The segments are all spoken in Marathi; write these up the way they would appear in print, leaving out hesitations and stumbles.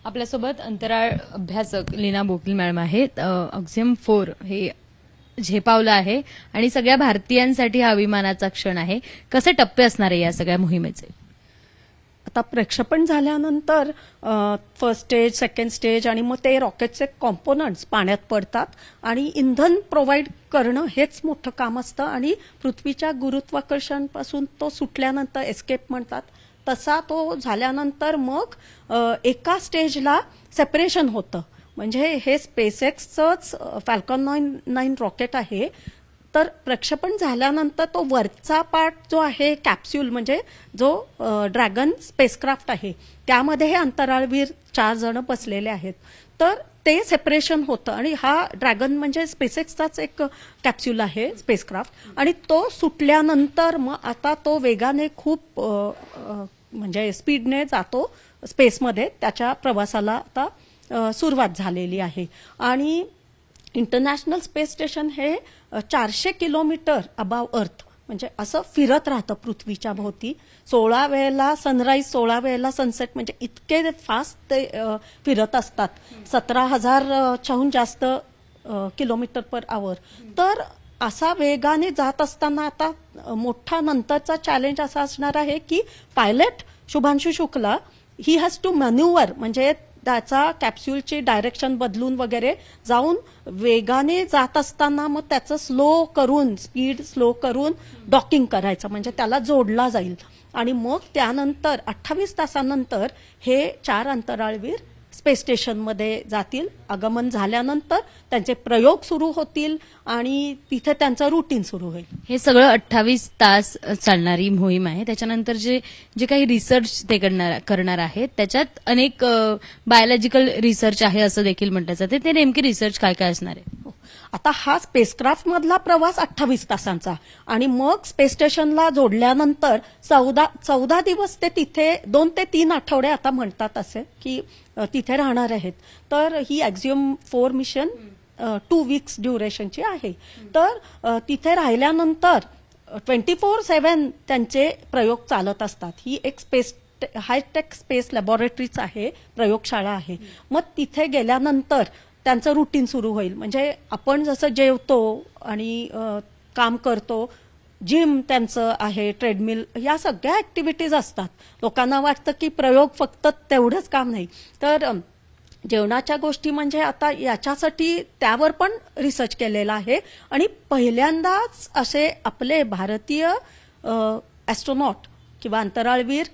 आपल्यासोबत अंतराळ अभ्यासक लीना बोकील मॅडम आहेत. अक्झिम 4 हे झेपावलं आहे आणि सगळ्या भारतीयांसाठी हा अभिमानाचा क्षण आहे. कसे टप्पे असणार आहे या सगळ्या मोहिमेचे? आता प्रक्षेपण झाल्यानंतर फर्स्ट स्टेज, सेकंड स्टेज आणि मग ते रॉकेटचे कॉम्पोनंट्स पाण्यात पडतात आणि इंधन प्रोव्हाइड करणं हेच मोठं काम असतं आणि पृथ्वीच्या गुरुत्वाकर्षणापासून तो सुटल्यानंतर एस्केप म्हणतात तसा तो झाल्यानंतर मग एका स्टेजला सेपरेशन होतं. म्हणजे हे स्पेसएक्सचंच फॅल्कॉन 9 रॉकेट आहे. तर प्रक्षेपण झाल्यानंतर तो वरचा पार्ट जो आहे कॅप्सूल म्हणजे जो ड्रॅगन स्पेसक्राफ्ट आहे त्यामध्ये हे अंतराळवीर 4 जण बसलेले आहेत. तर ते सेपरेशन होतं आणि हा ड्रॅगन म्हणजे स्पेसएक्सचाच एक कॅप्सूल आहे स्पेसक्राफ्ट आणि तो सुटल्यानंतर मग आता तो वेगाने खूप म्हणजे स्पीडने जातो स्पेसमध्ये. त्याच्या प्रवासाला आता सुरुवात झालेली आहे आणि इंटरनॅशनल स्पेस स्टेशन हे 400 किलोमीटर अबाव अर्थ म्हणजे असं फिरत राहतं पृथ्वीच्या भोवती. 16 वेळेला सनराईज, 16 वेळेला सनसेट म्हणजे इतके फास्ट ते फिरत असतात. 17,000च्याहून जास्त किलोमीटर पर आवर. तर असा वेगाने जात असताना आता मोठा नंतरचा चॅलेंज असा असणार आहे की पायलट शुभांशु शुक्ला ही हॅज टू मॅन्युअर म्हणजे त्याचा कॅप्सूलची डायरेक्शन बदलून वगैरे जाऊन वेगाने जात असताना मग त्याचं स्पीड स्लो करून डॉकिंग करायचं म्हणजे त्याला जोडला जाईल आणि मग त्यानंतर 28 तासानंतर हे 4 अंतराळवीर स्पेस स्टेशनमध्ये जातील. आगमन झाल्यानंतर त्यांचे प्रयोग सुरू होतील आणि तिथे त्यांचं रुटीन सुरू होईल. हे सगळं 28 तास चालणारी मोहीम आहे. त्याच्यानंतर जे काही रिसर्च ते करणार आहेत त्याच्यात अनेक बायोलॉजिकल रिसर्च आहे असं देखील म्हटलं जाते. ते नेमकी रिसर्च काय काय असणार आहे? आता हा स्पेसक्राफ्ट मधला प्रवास 28 तासांचा आणि मग स्पेस स्टेशनला जोडल्यानंतर 14 दिवस ते तिथे 2 ते 3 आठवडे आता म्हणतात असे की तिथे राहणार आहेत. तर ही अक्झिम 4 मिशन 2 वीक्स ड्युरेशनची आहे. तर तिथे राहिल्यानंतर 24/7 त्यांचे प्रयोग चालत असतात. ही एक हायटेक स्पेस लॅबोरेटरीच आहे, प्रयोगशाळा आहे. मग तिथे गेल्यानंतर त्यांचं रुटीन सुरू होईल. म्हणजे आपण जसं जेवतो आणि काम करतो, जिम त्यांचं आहे, ट्रेडमिल, या सगळ्या ऍक्टिव्हिटीज असतात. लोकांना वाटतं की प्रयोग फक्त तेवढंच काम नाही. तर जेवणाच्या गोष्टी म्हणजे आता याच्यासाठी त्यावर पण रिसर्च केलेला आहे आणि पहिल्यांदाच असे आपले भारतीय ॲस्ट्रोनॉट किंवा अंतराळवीर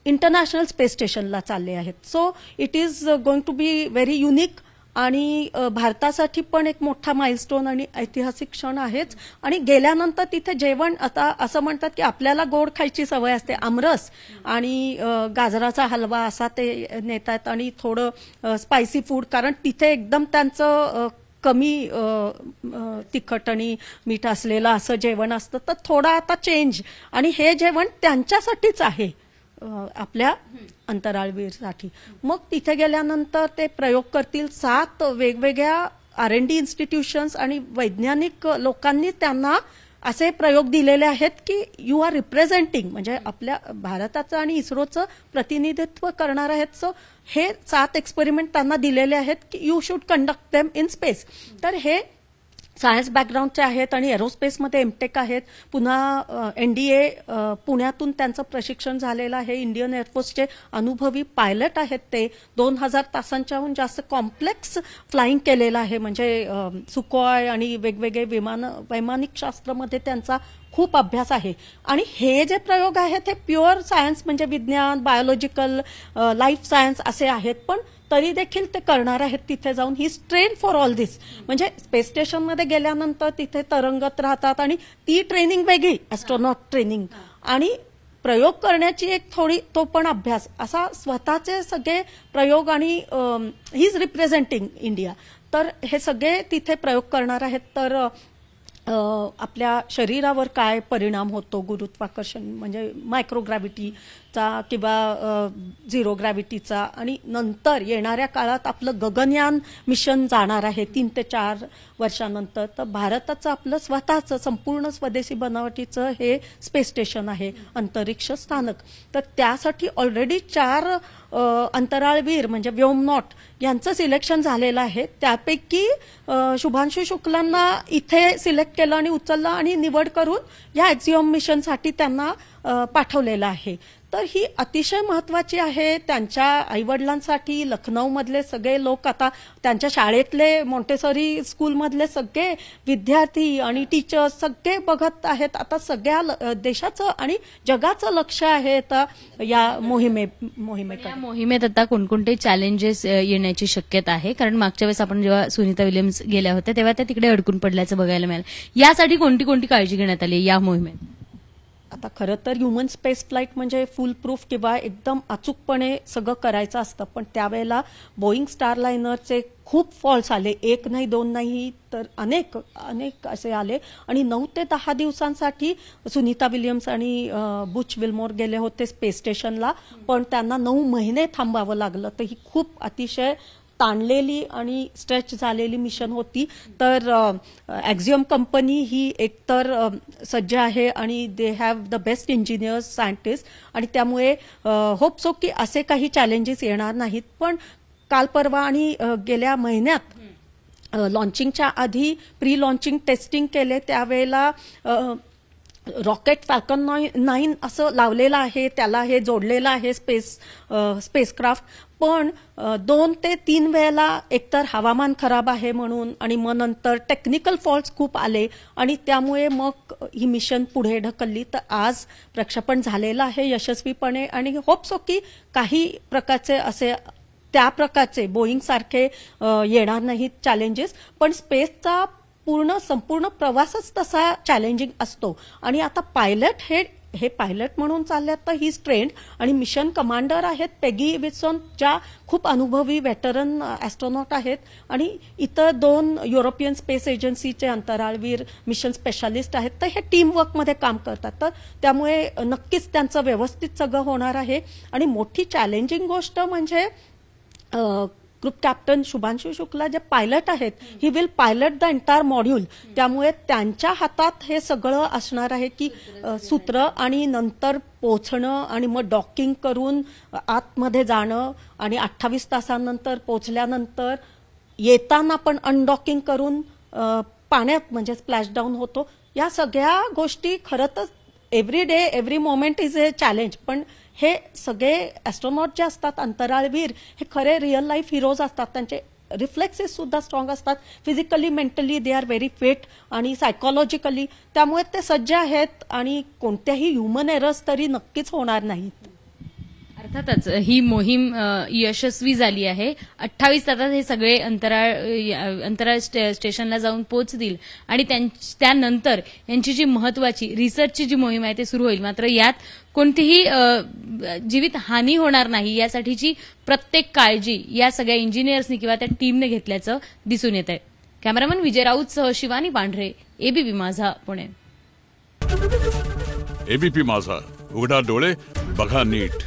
इंटरनॅशनल स्पेस स्टेशनला चालले आहेत. So it is going to be very unique आणि भारतासाठी पण एक मोठा माइलस्टोन आणि ऐतिहासिक क्षण आहेच. आणि गेल्यानंतर तिथे जेवण आता असं म्हणतात की आपल्याला गोड खायची सवय असते, आमरस आणि गाजराचा हलवा असा ते नेतात आणि थोडं स्पायसी फूड, कारण तिथे एकदम त्यांचं कमी तिखट आणि मीठ असलेलं असं जेवण असतं. तर थोडा आता चेंज आणि हे जेवण त्यांच्यासाठीच आहे आपल्या अंतराळवीरसाठी. मग तिथे गेल्यानंतर ते प्रयोग करतील. 7 वेगवेगळ्या R&D इन्स्टिट्यूशन्स आणि वैज्ञानिक लोकांनी त्यांना असे प्रयोग दिलेले आहेत की यू आर रिप्रेझेंटिंग म्हणजे आपल्या भारताचं आणि इस्रोचं प्रतिनिधित्व करणार आहेत. सो हे 7 एक्सपेरिमेंट त्यांना दिलेले आहेत की you should conduct them in space. तर हे सायन्स बॅकग्राऊंडचे आहेत आणि एरोस्पेसमध्ये एमटेक आहेत. पुन्हा NDA पुण्यातून त्यांचं प्रशिक्षण झालेलं आहे. इंडियन एअरफोर्सचे अनुभवी पायलट आहेत. ते 2000 तासांच्याहून जास्त कॉम्प्लेक्स फ्लाइंग केलेलं आहे. म्हणजे सुखोय आणि वेगवेगळे वैमानिक शास्त्रामध्ये त्यांचा खूप अभ्यास आहे. आणि हे जे प्रयोग आहेत हे प्युअर सायन्स म्हणजे विज्ञान, बायोलॉजिकल, लाईफ सायन्स असे आहेत. पण तरी देखील ते करणार आहेत तिथे जाऊन. ही ट्रेन फॉर ऑल दिस. म्हणजे स्पेस स्टेशनमध्ये गेल्यानंतर तिथे तरंगत राहतात आणि ती ट्रेनिंग वेगळी, ॲस्ट्रोनॉट ट्रेनिंग, आणि प्रयोग करण्याची एक थोडी तो पण अभ्यास, असा स्वतःचे सगळे प्रयोग आणि ही इज रिप्रेझेंटिंग इंडिया. तर हे सगळे तिथे प्रयोग करणार आहेत. तर आपल्या शरीरावर काय परिणाम होतो गुरुत्वाकर्षण म्हणजे मायक्रोग्रॅव्हिटीचा किंवा झिरो ग्रॅव्हिटीचा, आणि नंतर येणाऱ्या काळात आपलं गगनयान मिशन जाणार आहे 3 ते 4 वर्षानंतर. तर भारताचं आपलं स्वतःचं संपूर्ण स्वदेशी बनावटीचं हे स्पेस स्टेशन आहे, अंतरिक्ष स्थानक. तर त्यासाठी ऑलरेडी 4 अंतराळवीर म्हणजे व्योमनॉट यांचं सिलेक्शन झालेलं आहे. त्यापैकी शुभांशु शुक्लांना इथे सिलेक्ट केलं आणि उचललं आणि निवड करून या एक्झिओम मिशनसाठी त्यांना पाठवलेलं आहे. तर ही अतिशय महत्वाची आहे त्यांच्या आईवडिलांसाठी. लखनौमधले सगळे लोक आता त्यांच्या शाळेतले मोंटेसरी स्कूलमधले सगळे विद्यार्थी आणि टीचर्स सगळे बघत आहेत. आता सगळ्या देशाचं आणि जगाचं लक्ष आहे आता या मोहिमेकडे. या मोहिमेत आता कोणकोणते चॅलेंजेस येण्याची शक्यता आहे? कारण मागच्या वेळेस आपण जेव्हा सुनीता विल्यम्स गेल्या होत्या तेव्हा त्या तिकडे अडकून पडल्याचं बघायला मिळालं. यासाठी कोणती कोणती काळजी घेण्यात आली या मोहिमेत? आता खरं तर ह्युमन स्पेस फ्लाईट म्हणजे फुल प्रूफ किंवा एकदम अचूकपणे सगळं करायचं असतं. पण त्यावेळेला बोईंग स्टारलायनरचे खूप फॉल्ट्स आले. एक नाही, दोन नाही, तर अनेक असे आले. आणि 9 ते 10 दिवसांसाठी सुनीता विल्यम्स आणि बुच विल्मोर गेले होते स्पेस स्टेशनला. पण त्यांना 9 महिने थांबावं लागलं. तर ही खूप अतिशय ताणलेली आणि स्ट्रेच झालेली मिशन होती. तर एक्झिओम कंपनी ही एकतर सज्ज आहे आणि they have the best engineers, scientist, आणि त्यामुळे होप सो की असे काही चॅलेंजेस येणार नाहीत. पण काल परवा आणि गेल्या महिन्यात लॉन्चिंगच्या आधी प्री लॉन्चिंग टेस्टिंग केले. त्यावेळेला रॉकेट फॅल्कन 9 असं लावलेलं आहे, त्याला हे जोडलेलं आहे स्पेसक्राफ्ट. पण 2 ते 3 वेळेला एकतर हवामान खराब आहे म्हणून आणि मग नंतर टेक्निकल फॉल्ट्स खूप आले आणि त्यामुळे मग ही मिशन पुढे ढकलली. तर आज प्रक्षेपण झालेलं आहे यशस्वीपणे आणि होप सो की काही प्रकारचे असे त्या प्रकारचे बोईंग सारखे येणार नाहीत चॅलेंजेस. पण स्पेसचा संपूर्ण प्रवासच तसा चॅलेंजिंग असतो. आणि आता पायलट हे पायलट म्हणून चालल्यात तर ही ट्रेंड आणि मिशन कमांडर आहेत पेगी विल्सन, ज्या खूप अनुभवी वेटरन ॲस्ट्रॉनॉट आहेत. आणि इतर 2 युरोपियन स्पेस एजन्सीचे अंतराळवीर मिशन स्पेशालिस्ट आहेत. तर हे टीमवर्कमध्ये काम करतात. तर त्यामुळे नक्कीच त्यांचं व्यवस्थित सगळं होणार आहे. आणि मोठी चॅलेंजिंग गोष्ट म्हणजे ग्रुप कॅप्टन शुभांशु शुक्ला जे पायलट आहेत, he will pilot the entire module. त्यामुळे त्यांच्या हातात हे सगळं असणार आहे की सूत्र आणि नंतर पोहोचणं आणि मग डॉकिंग करून आतमध्ये जाणं आणि 28 तासांनंतर पोहोचल्यानंतर येताना पण अनडॉकिंग करून पाण्यात म्हणजे स्प्लॅशडाऊन होतो. या सगळ्या गोष्टी खरं तर every day every moment is a challenge. पण हे सगळे ॲस्ट्रॉनॉट जे असतात अंतराळवीर हे खरे रिअल लाईफ हिरोज असतात. त्यांचे रिफ्लेक्सेस सुद्धा स्ट्रॉंग असतात. Physically, mentally they are very fit आणि सायकोलॉजिकली. त्यामुळे ते सज्ज आहेत आणि कोणत्याही ह्युमन एरर्स तरी नक्कीच होणार नाहीत. अर्थातच ही मोहीम यशस्वी झाली आहे. 28 तासात हे सगळे अंतराळ स्टेशनला जाऊन पोहोचतील आणि त्यानंतर यांची जी महत्वाची रिसर्चची जी मोहीम आहे ते सुरू होईल. मात्र यात कोणतीही जीवित हानी होणार नाही यासाठीची प्रत्येक काळजी या सगळ्या इंजिनियर्सनी किंवा त्या टीमने घेतल्याचं दिसून येत आहे. कॅमेरामन विजय राऊतसह शिवानी पांढरे, एबीपी माझा, पुणे. एबीपी माझा, उघडा डोळे बघा नीट.